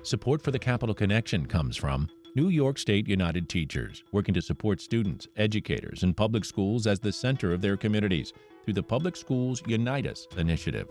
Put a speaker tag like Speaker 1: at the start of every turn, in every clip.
Speaker 1: Support for the Capital Connection comes from New York State United Teachers, working to support students, educators, and public schools as the center of their communities through the Public Schools Unite Us initiative.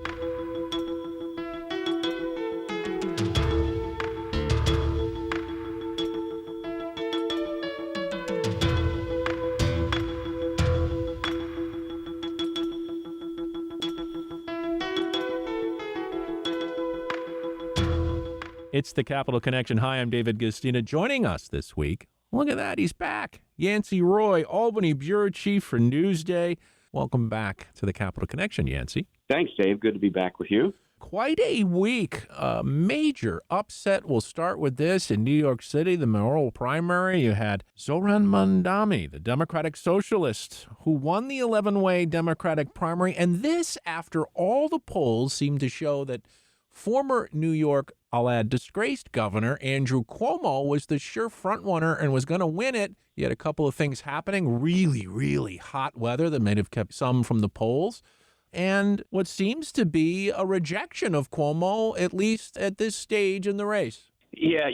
Speaker 1: It's the Capital Connection. Hi, I'm David Gustina. Joining us this week, look at that, he's back. Yancey Roy, Albany Bureau Chief for Newsday. Welcome back to the Capital Connection, Yancey.
Speaker 2: Thanks, Dave. Good to be back with you.
Speaker 1: Quite a week. A major upset. We'll start with this. In New York City, the mayoral primary, you had Zohran Mamdani, the Democratic Socialist, who won the 11-way Democratic primary. And this, after all the polls seemed to show that former New York, I'll add, disgraced governor Andrew Cuomo was the sure frontrunner and was going to win it. You had a couple of things happening, really, really hot weather that may have kept some from the polls, and what seems to be a rejection of Cuomo, at least at this stage in the race.
Speaker 2: Yeah,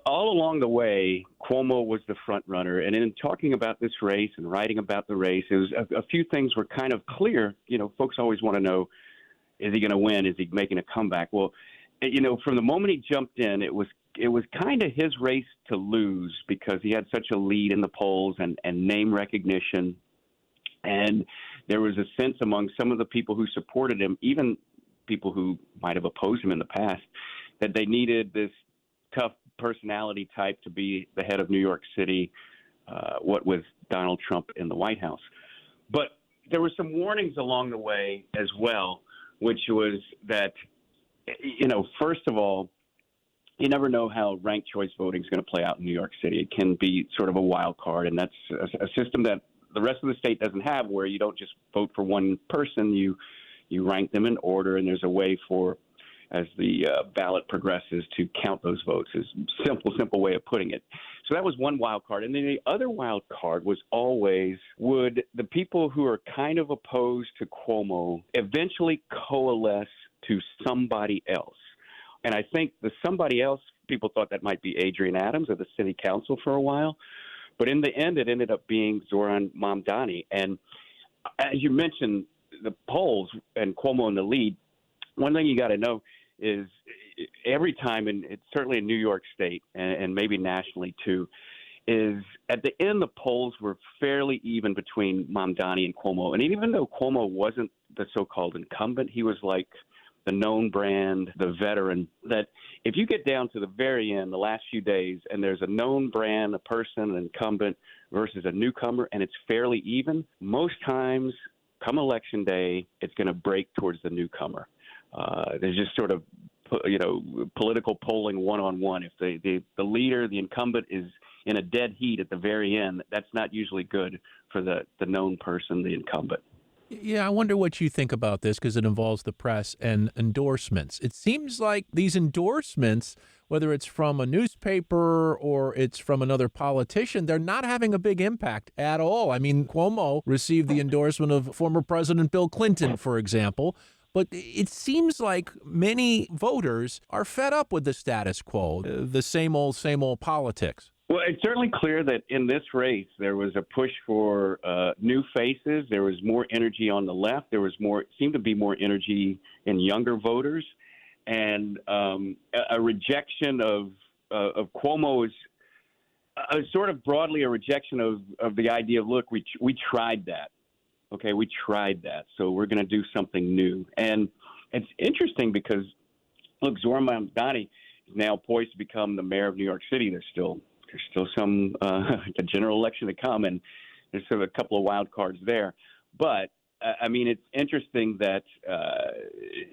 Speaker 2: all along the way, Cuomo was the front runner. And in talking about this race and writing about the race, it was a few things were kind of clear. Folks always want to know, is he going to win? Is he making a comeback? Well, from the moment he jumped in, it was kind of his race to lose because he had such a lead in the polls and name recognition. And there was a sense among some of the people who supported him, even people who might have opposed him in the past, that they needed this tough personality type to be the head of New York City, what with Donald Trump in the White House. But there were some warnings along the way as well, which was that, first of all, you never know how ranked choice voting is going to play out in New York City. It can be sort of a wild card, and that's a system that the rest of the state doesn't have, where you don't just vote for one person, you rank them in order, and there's a way for, as the ballot progresses, to count those votes. Is simple way of putting it. So that was one wild card. And then the other wild card was always, would the people who are kind of opposed to Cuomo eventually coalesce to somebody else? And I think the somebody else, people thought that might be Adrian Adams of the city council for a while. But in the end, it ended up being Zohran Mamdani. And as you mentioned, the polls and Cuomo in the lead, one thing you got to know is every time, and it's certainly in New York State and maybe nationally too, is at the end the polls were fairly even between Mamdani and Cuomo. And even though Cuomo wasn't the so-called incumbent, he was like the known brand, the veteran, that if you get down to the very end, the last few days, and there's a known brand, a person, an incumbent versus a newcomer, and it's fairly even, most times come election day, it's going to break towards the newcomer. There's just sort of, political polling one-on-one. If the leader, the incumbent, is in a dead heat at the very end, that's not usually good for the known person, the incumbent.
Speaker 1: Yeah, I wonder what you think about this because it involves the press and endorsements. It seems like these endorsements, whether it's from a newspaper or it's from another politician, they're not having a big impact at all. I mean, Cuomo received the endorsement of former President Bill Clinton, for example. But it seems like many voters are fed up with the status quo, the same old politics.
Speaker 2: Well, it's certainly clear that in this race, there was a push for new faces. There was more energy on the left. Seemed to be more energy in younger voters, and a rejection of Cuomo is sort of broadly a rejection of the idea of, look, we tried that. Okay, we tried that, so we're going to do something new. And it's interesting because, look, Zohran Mamdani is now poised to become the mayor of New York City. There's still some a general election to come, and there's sort of a couple of wild cards there. But I mean, it's interesting that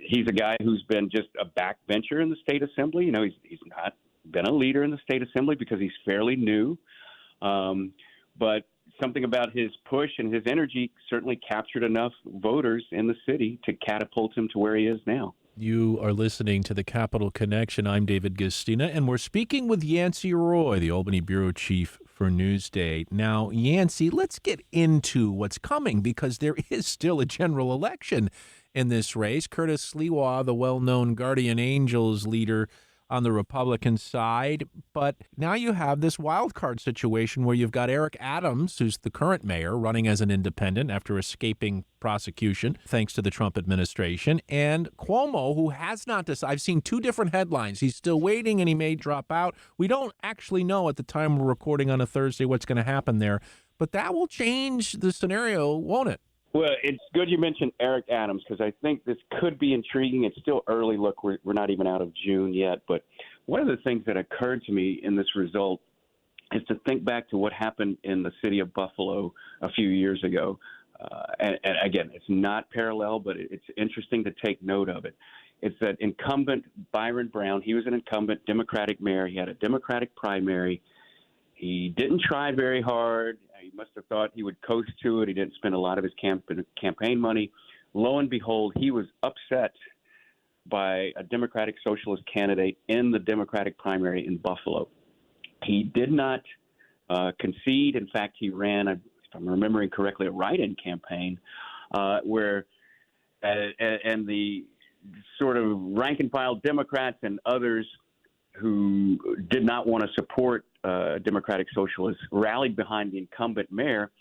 Speaker 2: he's a guy who's been just a backbencher in the state assembly. He's not been a leader in the state assembly because he's fairly new. But something about his push and his energy certainly captured enough voters in the city to catapult him to where he is now.
Speaker 1: You are listening to the Capital Connection. I'm David Gustina, and we're speaking with Yancey Roy, the Albany Bureau Chief for Newsday. Now, Yancey, let's get into what's coming because there is still a general election in this race. Curtis Sliwa, the well-known Guardian Angels leader, on the Republican side. But now you have this wild card situation where you've got Eric Adams, who's the current mayor, running as an independent after escaping prosecution thanks to the Trump administration, and Cuomo, who has not decided. I've seen two different headlines. He's still waiting and he may drop out. We don't actually know at the time we're recording on a Thursday what's going to happen there. But that will change the scenario, won't it?
Speaker 2: Well, it's good you mentioned Eric Adams because I think this could be intriguing. It's still early. Look, we're not even out of June yet. But one of the things that occurred to me in this result is to think back to what happened in the city of Buffalo a few years ago. And again, it's not parallel, but it's interesting to take note of it. It's that incumbent Byron Brown, he was an incumbent Democratic mayor. He had a Democratic primary. He didn't try very hard. He must have thought he would coast to it. He didn't spend a lot of his campaign money. Lo and behold, he was upset by a Democratic Socialist candidate in the Democratic primary in Buffalo. He did not concede. In fact, he ran, if I'm remembering correctly, a write-in campaign where and the sort of rank-and-file Democrats and others who did not want to support Democratic Socialists rallied behind the incumbent mayor.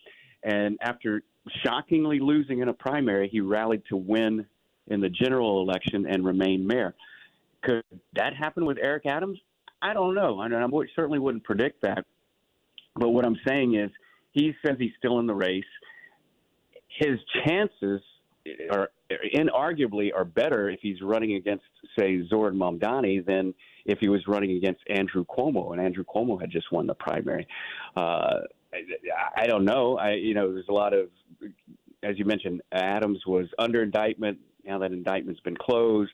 Speaker 2: And after shockingly losing in a primary, he rallied to win in the general election and remain mayor. Could that happen with Eric Adams? I don't know. I certainly wouldn't predict that. But what I'm saying is he says he's still in the race. His chances are inarguably are better if he's running against, say, Zoran Mamdani than if he was running against Andrew Cuomo, and Andrew Cuomo had just won the primary. I don't know. There's a lot of, as you mentioned, Adams was under indictment. Now that indictment's been closed.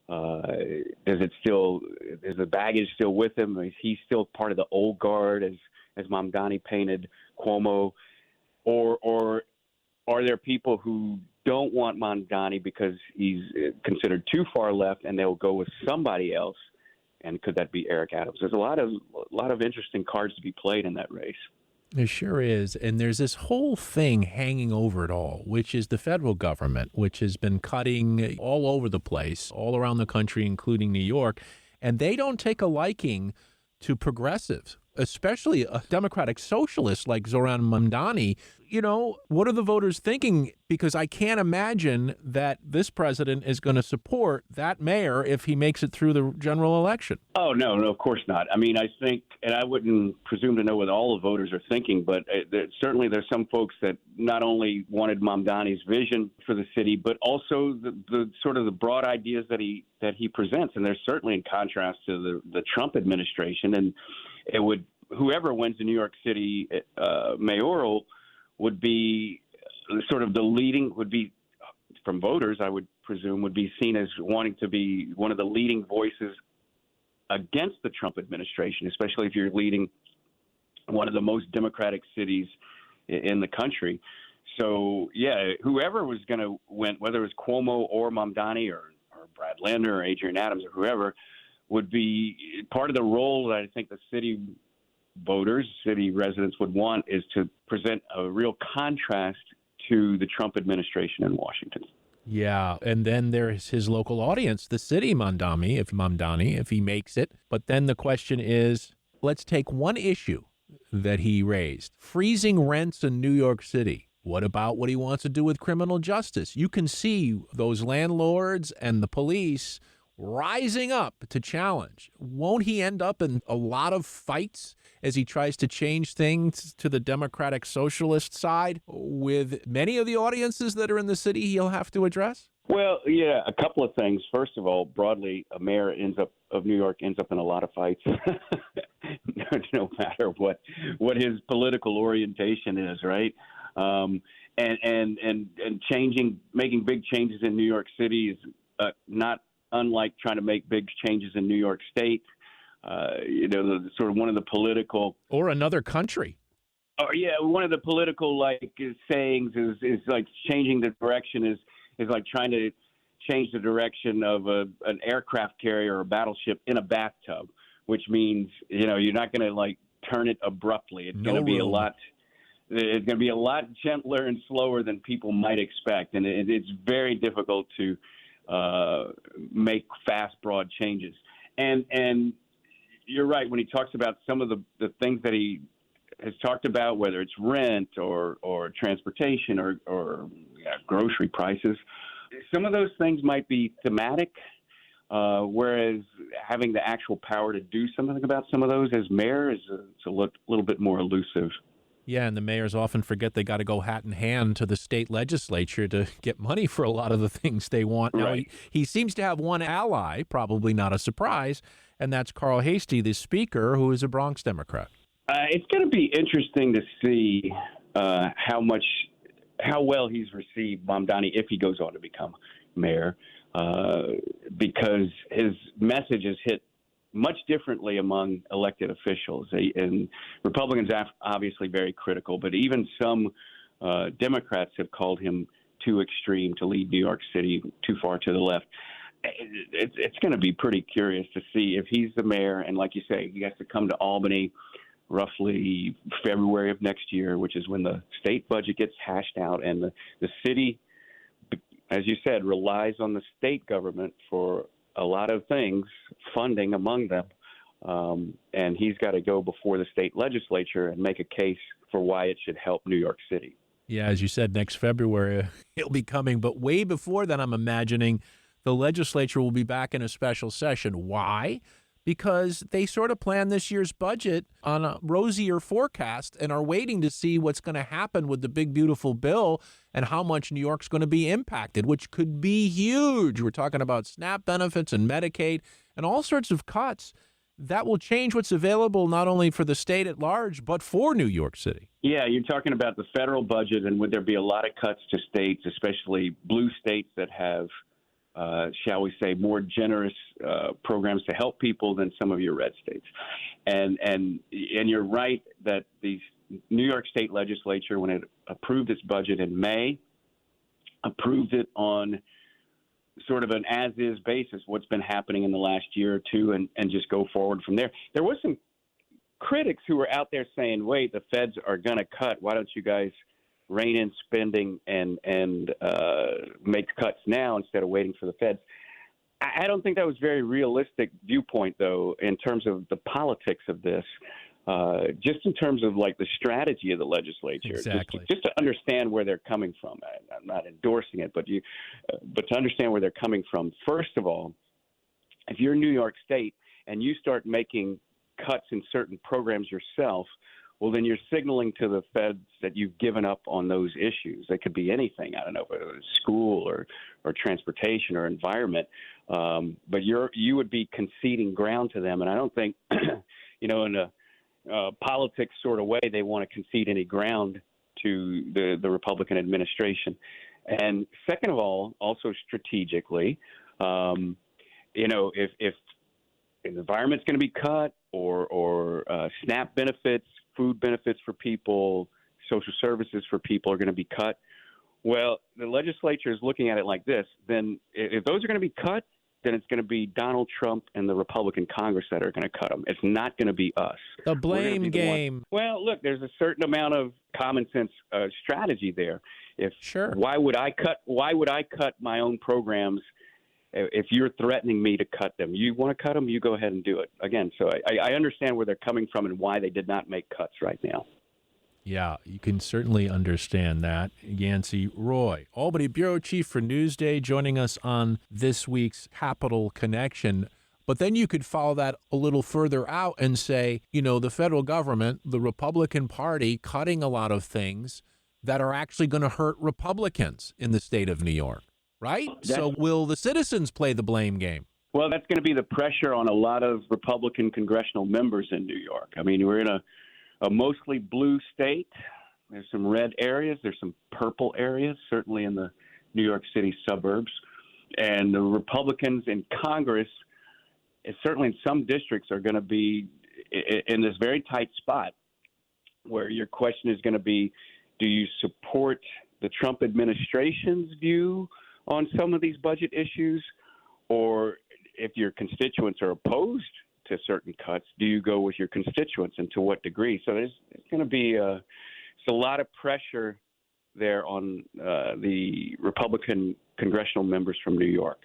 Speaker 2: Is the baggage still with him? Is he still part of the old guard, as Mamdani painted Cuomo, or are there people who don't want Mamdani because he's considered too far left, and they'll go with somebody else? And could that be Eric Adams? There's a lot of interesting cards to be played in that race.
Speaker 1: There sure is. And there's this whole thing hanging over it all, which is the federal government, which has been cutting all over the place, all around the country, including New York. And they don't take a liking to progressives, especially a Democratic socialist like Zoran Mamdani. What are the voters thinking? Because I can't imagine that this president is going to support that mayor if he makes it through the general election.
Speaker 2: Oh, no, of course not. I mean, I think, and I wouldn't presume to know what all the voters are thinking, but certainly there's some folks that not only wanted Mamdani's vision for the city, but also the sort of the broad ideas that he presents. And they're certainly in contrast to the Trump administration. And it would, whoever wins the New York City mayoral would be sort of would be from voters, I would presume, would be seen as wanting to be one of the leading voices against the Trump administration, especially if you're leading one of the most democratic cities in the country. So, yeah, whoever was going to win, whether it was Cuomo or Mamdani or Brad Lander or Adrian Adams or whoever, would be part of the role that I think the city residents would want is to present a real contrast to the Trump administration in Washington.
Speaker 1: Yeah, and then there's his local audience, the city, Mamdani, if he makes it. But then the question is, let's take one issue that he raised, freezing rents in New York City. What about what he wants to do with criminal justice? You can see those landlords and the police rising up to challenge. Won't he end up in a lot of fights as he tries to change things to the Democratic Socialist side with many of the audiences that are in the city he'll have to address?
Speaker 2: Well, yeah, a couple of things. First of all, broadly, a mayor of New York ends up in a lot of fights, no matter what his political orientation is, right? And making big changes in New York City is not unlike trying to make big changes in New York State. Sort of one of the political
Speaker 1: or another country.
Speaker 2: Oh yeah, one of the political sayings is like changing the direction is like trying to change the direction of an aircraft carrier or a battleship in a bathtub, which means you're not going to turn it abruptly. It's going to be It's going to be a lot gentler and slower than people might expect, and it's very difficult to make fast, broad changes. And you're right when he talks about some of the things that he has talked about, whether it's rent or transportation or grocery prices. Some of those things might be thematic, whereas having the actual power to do something about some of those as mayor is it's a little bit more elusive.
Speaker 1: Yeah, and the mayors often forget they got to go hat in hand to the state legislature to get money for a lot of the things they want. Now,
Speaker 2: Right.
Speaker 1: he seems to have one ally, probably not a surprise, and that's Carl Hastie, the speaker, who is a Bronx Democrat.
Speaker 2: It's going to be interesting to see how well he's received, Mamdani, if he goes on to become mayor, because his message is hit much differently among elected officials. And Republicans are obviously very critical, but even some Democrats have called him too extreme to lead New York City, too far to the left. It's going to be pretty curious to see if he's the mayor, and like you say, he has to come to Albany roughly February of next year, which is when the state budget gets hashed out, and the city, as you said, relies on the state government for a lot of things, funding among them. And he's got to go before the state legislature and make a case for why it should help New York City.
Speaker 1: Yeah, as you said, next February he'll be coming. But way before that, I'm imagining the legislature will be back in a special session. Why? Because they sort of plan this year's budget on a rosier forecast and are waiting to see what's going to happen with the big, beautiful bill and how much New York's going to be impacted, which could be huge. We're talking about SNAP benefits and Medicaid and all sorts of cuts that will change what's available not only for the state at large, but for New York City.
Speaker 2: Yeah, you're talking about the federal budget, and would there be a lot of cuts to states, especially blue states that have shall we say, more generous programs to help people than some of your red states. And you're right that the New York State Legislature, when it approved its budget in May, approved it on sort of an as-is basis, what's been happening in the last year or two, and just go forward from there. There was some critics who were out there saying, wait, the feds are going to cut. Why don't you guys rein in spending and make cuts now instead of waiting for the feds? I don't think that was a very realistic viewpoint, though, in terms of the politics of this, just in terms of like the strategy of the legislature,
Speaker 1: Exactly.
Speaker 2: just to understand where they're coming from. I'm not endorsing it, but to understand where they're coming from. First of all, if you're New York State and you start making cuts in certain programs yourself, well, then you're signaling to the feds that you've given up on those issues. They could be anything. I don't know, whether it's school or transportation or environment. But you would be conceding ground to them. And I don't think, in a politics sort of way, they want to concede any ground to the Republican administration. And second of all, also strategically, if the environment's going to be cut or SNAP benefits, food benefits for people, social services for people are going to be cut. Well, the legislature is looking at it like this. Then if those are going to be cut, then it's going to be Donald Trump and the Republican Congress that are going to cut them. It's not going to be us.
Speaker 1: The blame game.
Speaker 2: Well, look, there's a certain amount of common sense strategy there.
Speaker 1: Sure.
Speaker 2: Why would I cut my own programs if you're threatening me to cut them? You want to cut them, you go ahead and do it. Again, so I understand where they're coming from and why they did not make cuts right now.
Speaker 1: Yeah, you can certainly understand that. Yancey Roy, Albany Bureau Chief for Newsday, joining us on this week's Capital Connection. But then you could follow that a little further out and say, the federal government, the Republican Party, cutting a lot of things that are actually going to hurt Republicans in the state of New York, right? So will the citizens play the blame game?
Speaker 2: Well, that's going to be the pressure on a lot of Republican congressional members in New York. I mean, we're in a mostly blue state. There's some red areas. There's some purple areas, certainly in the New York City suburbs. And the Republicans in Congress, certainly in some districts, are going to be in this very tight spot where your question is going to be, do you support the Trump administration's view on some of these budget issues? Or if your constituents are opposed to certain cuts, do you go with your constituents, and to what degree? So there's going to be a lot of pressure there on the Republican congressional members from New York.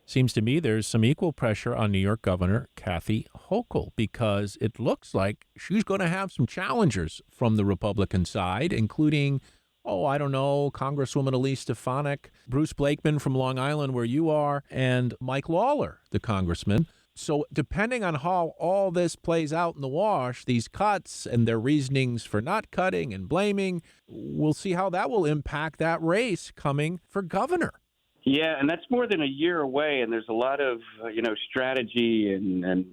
Speaker 1: Seems to me there's some equal pressure on New York Governor Kathy Hochul because it looks like she's going to have some challengers from the Republican side, including, I don't know, Congresswoman Elise Stefanik, Bruce Blakeman from Long Island, where you are, and Mike Lawler, the congressman. So depending on how all this plays out in the wash, these cuts and their reasonings for not cutting and blaming, we'll see how that will impact that race coming for governor.
Speaker 2: Yeah, and that's more than a year away, and there's a lot of strategy and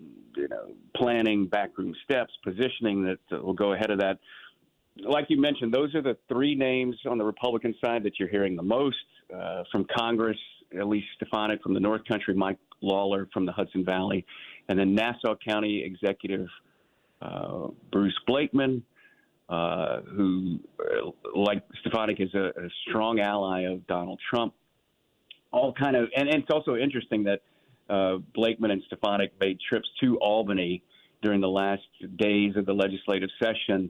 Speaker 2: planning, backroom steps, positioning that will go ahead of that. Like you mentioned, those are the three names on the Republican side that you're hearing the most from Congress. Elise Stefanik from the North Country, Mike Lawler from the Hudson Valley, and then Nassau County Executive Bruce Blakeman, who, like Stefanik, is a strong ally of Donald Trump. And it's also interesting that Blakeman and Stefanik made trips to Albany during the last days of the legislative session,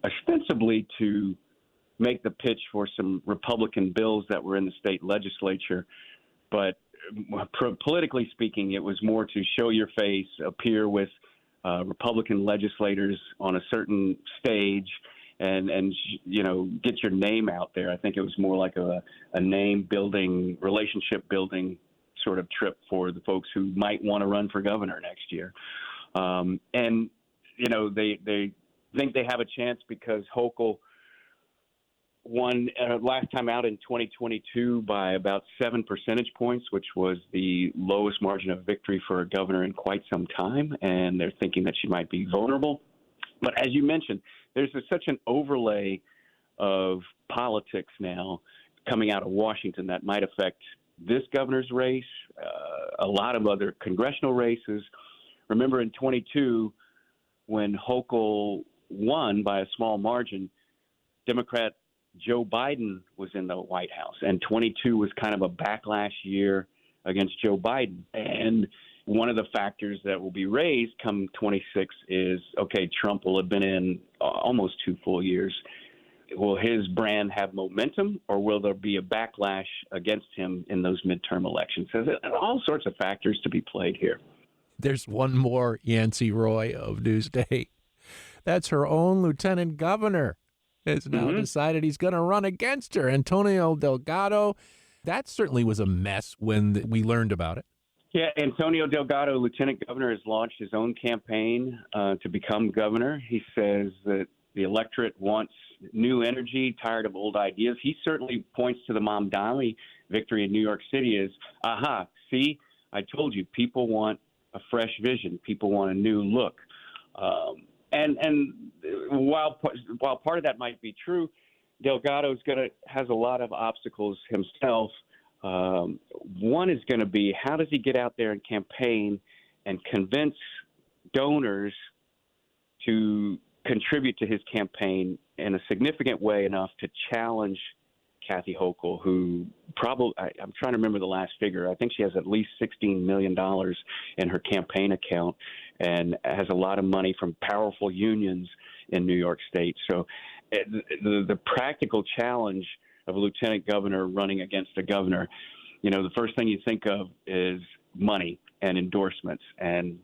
Speaker 2: ostensibly to make the pitch for some Republican bills that were in the state legislature. But politically speaking, it was more to show your face, appear with Republican legislators on a certain stage, and get your name out there. I think it was more like a name building, relationship building sort of trip for the folks who might want to run for governor next year. They think they have a chance because Hochul won last time out in 2022 by about 7 percentage points, which was the lowest margin of victory for a governor in quite some time. And they're thinking that she might be vulnerable. But as you mentioned, there's such an overlay of politics now coming out of Washington that might affect this governor's race, a lot of other congressional races. Remember in 22, when Hochul won by a small margin, Democrat Joe Biden was in the White House, and 22 was kind of a backlash year against Joe Biden. And one of the factors that will be raised come 26 is, okay, Trump will have been in almost 2 full years. Will his brand have momentum, or will there be a backlash against him in those midterm elections? So all sorts of factors to be played here.
Speaker 1: There's one more Yancey Roy of Newsday. That's her own lieutenant governor has now decided he's going to run against her, Antonio Delgado. That certainly was a mess when we learned about it.
Speaker 2: Yeah, Antonio Delgado, lieutenant governor, has launched his own campaign to become governor. He says that the electorate wants new energy, tired of old ideas. He certainly points to the Mamdani victory in New York City as, see, I told you, people want a fresh vision. People want a new look. And while part of that might be true, Delgado has a lot of obstacles himself. One is going to be, how does he get out there and campaign and convince donors to contribute to his campaign in a significant way enough to challenge Kathy Hochul, who I'm trying to remember the last figure. I think she has at least $16 million in her campaign account and has a lot of money from powerful unions in New York State. So the practical challenge of a lieutenant governor running against a governor, the first thing you think of is money and endorsements. And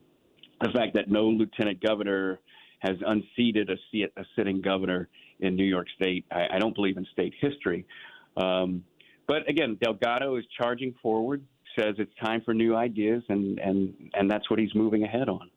Speaker 2: the fact that no lieutenant governor has unseated a sitting governor in New York State, I don't believe in state history. But again, Delgado is charging forward, says it's time for new ideas, and that's what he's moving ahead on.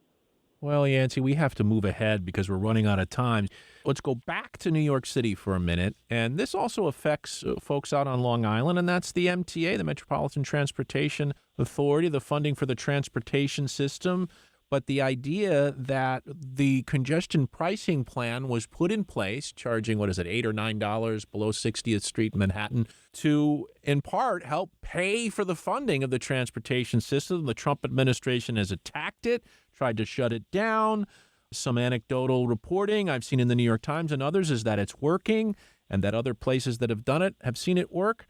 Speaker 1: Well, Yancey, we have to move ahead because we're running out of time. Let's go back to New York City for a minute. And this also affects folks out on Long Island, and that's the MTA, the Metropolitan Transportation Authority, the funding for the transportation system. But the idea that the congestion pricing plan was put in place, charging, $8 or $9 below 60th Street, Manhattan, to, in part, help pay for the funding of the transportation system. The Trump administration has attacked it, tried to shut it down. Some anecdotal reporting I've seen in the New York Times and others is that it's working and that other places that have done it have seen it work.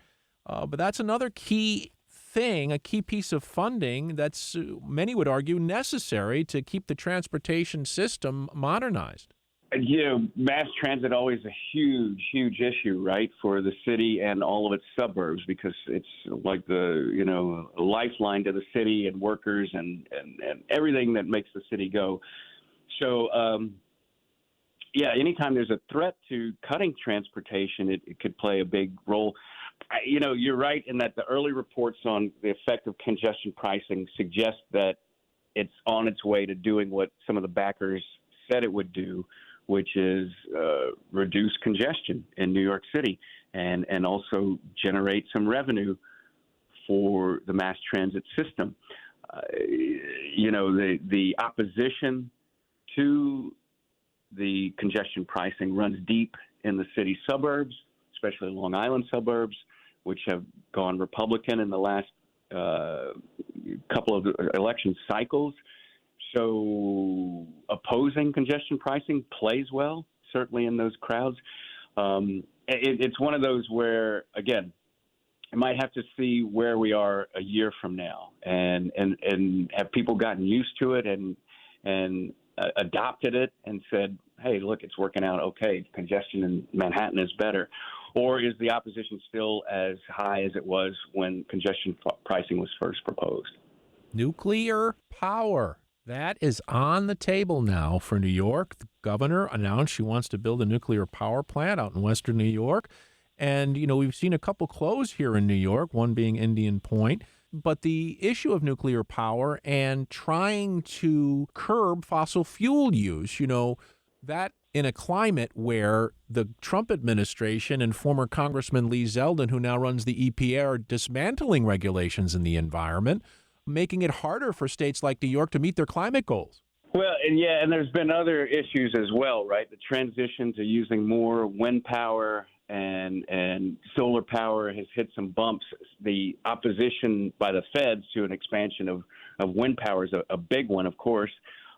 Speaker 1: But that's another key thing, a key piece of funding that's, many would argue, necessary to keep the transportation system modernized.
Speaker 2: Mass transit always a huge issue, right, for the city and all of its suburbs, because it's like the lifeline to the city and workers and everything that makes the city go. So, anytime there's a threat to cutting transportation, it could play a big role. You're right in that the early reports on the effect of congestion pricing suggest that it's on its way to doing what some of the backers said it would do, which is reduce congestion in New York City and also generate some revenue for the mass transit system. The opposition to the congestion pricing runs deep in the city suburbs, especially Long Island suburbs, which have gone Republican in the last couple of election cycles. So opposing congestion pricing plays well, certainly in those crowds. It's one of those where, again, I might have to see where we are a year from now, and have people gotten used to it and adopted it and said, hey, look, it's working out okay. Congestion in Manhattan is better. Or is the opposition still as high as it was when congestion pricing was first proposed?
Speaker 1: Nuclear power. That is on the table now for New York. The governor announced she wants to build a nuclear power plant out in western New York. And, we've seen a couple close here in New York, one being Indian Point. But the issue of nuclear power and trying to curb fossil fuel use, that in a climate where the Trump administration and former Congressman Lee Zeldin, who now runs the EPA, are dismantling regulations in the environment, making it harder for states like New York to meet their climate goals.
Speaker 2: Well, and there's been other issues as well, right? The transition to using more wind power and solar power has hit some bumps. The opposition by the feds to an expansion of wind power is a big one, of course.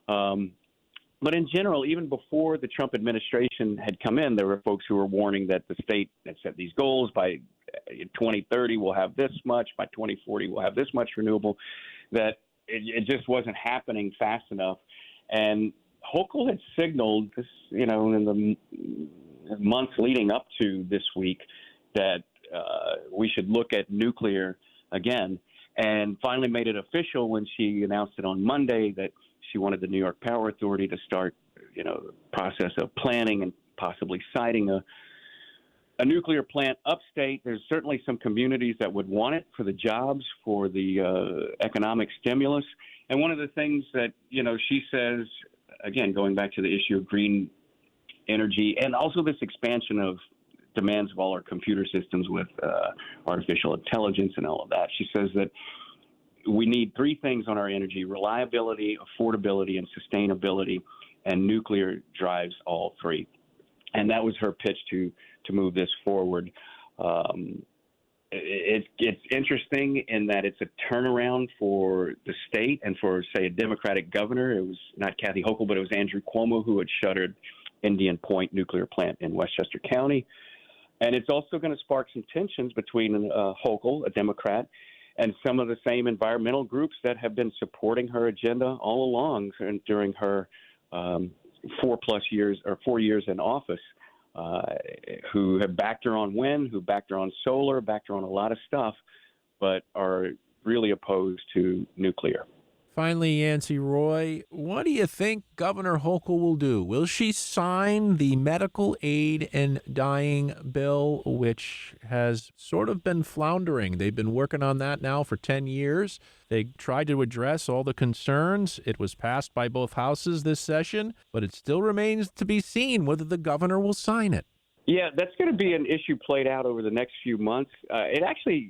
Speaker 2: But in general, even before the Trump administration had come in, there were folks who were warning that the state had set these goals. By 2030, we'll have this much. By 2040, we'll have this much renewable. That it just wasn't happening fast enough. And Hochul had signaled this, in the months leading up to this week, that we should look at nuclear again, and finally made it official when she announced it on Monday that she wanted the New York Power Authority to start, the process of planning and possibly siting a nuclear plant upstate. There's certainly some communities that would want it for the jobs, for the economic stimulus. And one of the things that, she says, again, going back to the issue of green energy and also this expansion of demands of all our computer systems with artificial intelligence and all of that, she says that we need three things on our energy: reliability, affordability, and sustainability, and nuclear drives all three. And that was her pitch to move this forward. It's interesting in that it's a turnaround for the state and for, say, a Democratic governor. It was not Kathy Hochul, but it was Andrew Cuomo who had shuttered Indian Point nuclear plant in Westchester County. And it's also going to spark some tensions between Hochul, a Democrat, and some of the same environmental groups that have been supporting her agenda all along during her 4 years in office, who have backed her on wind, who backed her on solar, backed her on a lot of stuff, but are really opposed to nuclear.
Speaker 1: Finally, Yancey Roy, what do you think Governor Hochul will do? Will she sign the medical aid in dying bill, which has sort of been floundering? They've been working on that now for 10 years. They tried to address all the concerns. It was passed by both houses this session, but it still remains to be seen whether the governor will sign it.
Speaker 2: Yeah, that's going to be an issue played out over the next few months. It actually,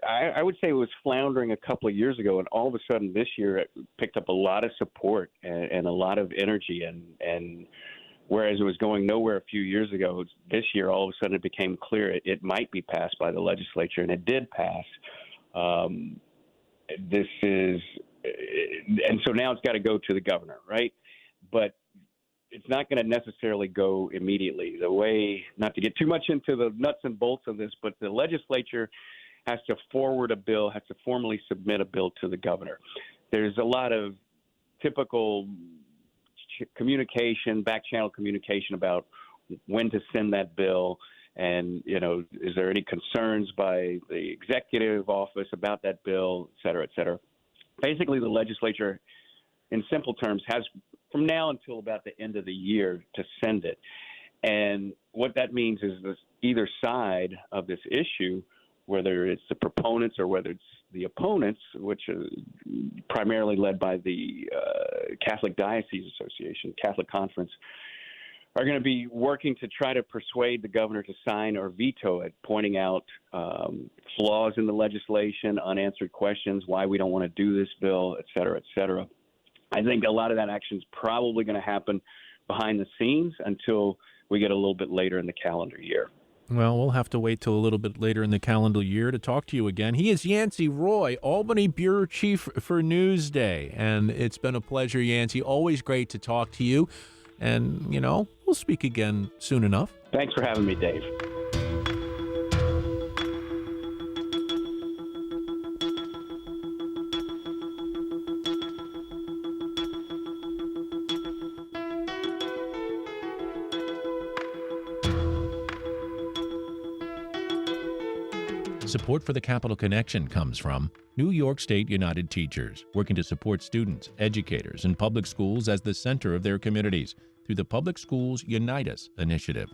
Speaker 2: I would say it was floundering a couple of years ago, and all of a sudden this year it picked up a lot of support and a lot of energy. And whereas it was going nowhere a few years ago, this year all of a sudden it became clear it might be passed by the legislature, and it did pass. And so now it's got to go to the governor, right? But it's not going to necessarily go immediately. The way, not to get too much into the nuts and bolts of this, but the legislature has to forward a bill, has to formally submit a bill to the governor. There's a lot of typical communication, back channel communication about when to send that bill. And, is there any concerns by the executive office about that bill, et cetera, et cetera. Basically, the legislature, in simple terms, has from now until about the end of the year to send it. And what that means is that either side of this issue, whether it's the proponents or whether it's the opponents, which are primarily led by the Catholic Diocese Association, Catholic Conference, are going to be working to try to persuade the governor to sign or veto it, pointing out flaws in the legislation, unanswered questions, why we don't want to do this bill, et cetera, et cetera. I think a lot of that action is probably going to happen behind the scenes until we get a little bit later in the calendar year.
Speaker 1: Well, we'll have to wait till a little bit later in the calendar year to talk to you again. He is Yancey Roy, Albany Bureau Chief for Newsday. And it's been a pleasure, Yancey. Always great to talk to you. And, we'll speak again soon enough.
Speaker 2: Thanks for having me, Dave.
Speaker 1: Support for the Capital Connection comes from New York State United Teachers, working to support students, educators, and public schools as the center of their communities through the Public Schools Unite Us initiative.